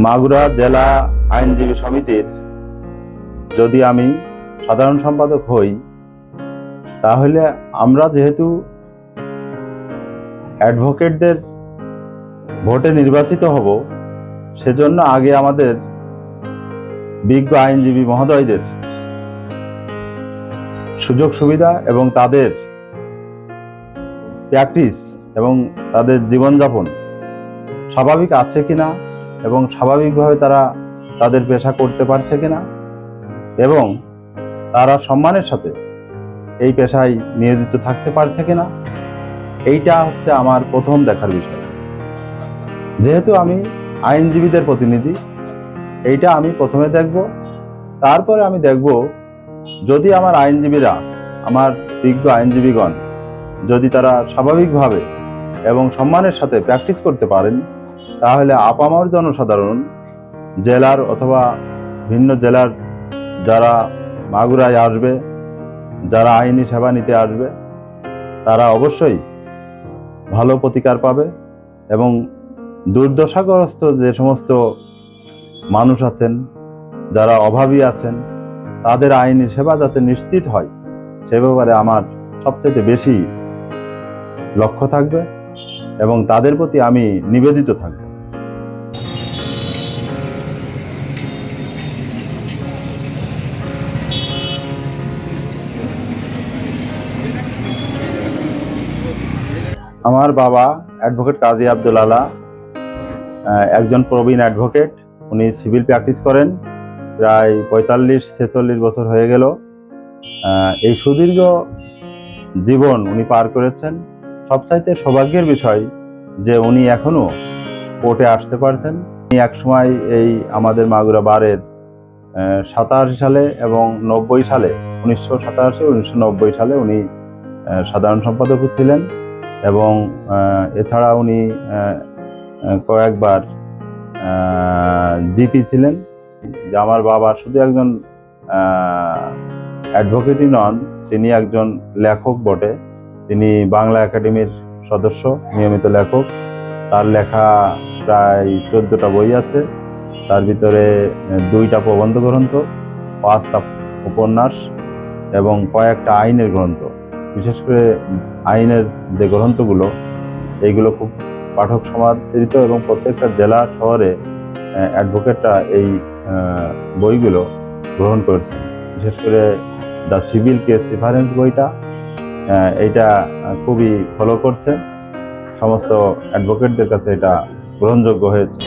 মাগুরা জেলা আইনজীবী সমিতির যদি আমি সাধারণ সম্পাদক হই, তাহলে আমরা যেহেতু অ্যাডভোকেটদের ভোটে নির্বাচিত হব, সেজন্য আগে আমাদের বিজ্ঞ আইনজীবী মহোদয়দের সুযোগ সুবিধা এবং তাদের প্র্যাকটিস এবং তাদের জীবনযাপন স্বাভাবিক আছে কিনা এবং স্বাভাবিকভাবে তারা তাদের পেশা করতে পারছে কিনা এবং তারা সম্মানের সাথে এই পেশায় নিয়োজিত থাকতে পারছে কিনা, এইটা হচ্ছে আমার প্রথম দেখার বিষয়। যেহেতু আমি আইনজীবীদের প্রতিনিধি, এইটা আমি প্রথমে দেখব। তারপরে আমি দেখব যদি আমার আইনজীবীরা, আমার বিজ্ঞ আইনজীবীগণ যদি তারা স্বাভাবিকভাবে এবং সম্মানের সাথে প্র্যাকটিস করতে পারেন, তাহলে আপামর জনসাধারণ জেলার অথবা ভিন্ন জেলার যারা মাগুরায় আসবে, যারা আইনি সেবা নিতে আসবে, তারা অবশ্যই ভালো প্রতিকার পাবে এবং দুর্দশাগ্রস্ত যে সমস্ত মানুষ আছেন, যারা অভাবী আছেন, তাদের আইনি সেবা যাতে নিশ্চিত হয়, সে ব্যাপারে আমার সবচেয়ে বেশি লক্ষ্য থাকবে এবং তাদের প্রতি আমি নিবেদিত থাকব। আমার বাবা অ্যাডভোকেট কাজী আব্দুল আলা একজন প্রবীণ অ্যাডভোকেট। উনি সিভিল প্র্যাকটিস করেন প্রায় 45-46 বছর হয়ে গেল। এই সুদীর্ঘ জীবন উনি পার করেছেন। সবচাইতে সৌভাগ্যের বিষয় যে উনি এখনো কোর্টে আসতে পারছেন। উনি একসময় এই আমাদের মাগুরা বারের 87 সালে এবং 90 সালে, 1987-1990 সালে উনি সাধারণ সম্পাদক ছিলেন এবং এছাড়া উনি কয়েকবার জিপি ছিলেন। যে আমার বাবা শুধু একজন অ্যাডভোকেটই নন, তিনি একজন লেখক বটে। তিনি বাংলা একাডেমির সদস্য, নিয়মিত লেখক। তার লেখা প্রায় 14টা বই আছে, তার ভিতরে 2টা প্রবন্ধ গ্রন্থ, 5টা উপন্যাস এবং কয়েকটা আইনের গ্রন্থ। বিশেষ করে আইনের যে গ্রন্থগুলো, এইগুলো খুব পাঠক সমাদৃত এবং প্রত্যেকটা জেলা শহরে অ্যাডভোকেটরা এই বইগুলো গ্রহণ করেছেন। বিশেষ করে দ্য সিভিল কেস রেফারেন্স বইটা, এইটা খুবই ফলো করছে, সমস্ত অ্যাডভোকেটদের কাছে এটা গ্রহণযোগ্য হয়েছে।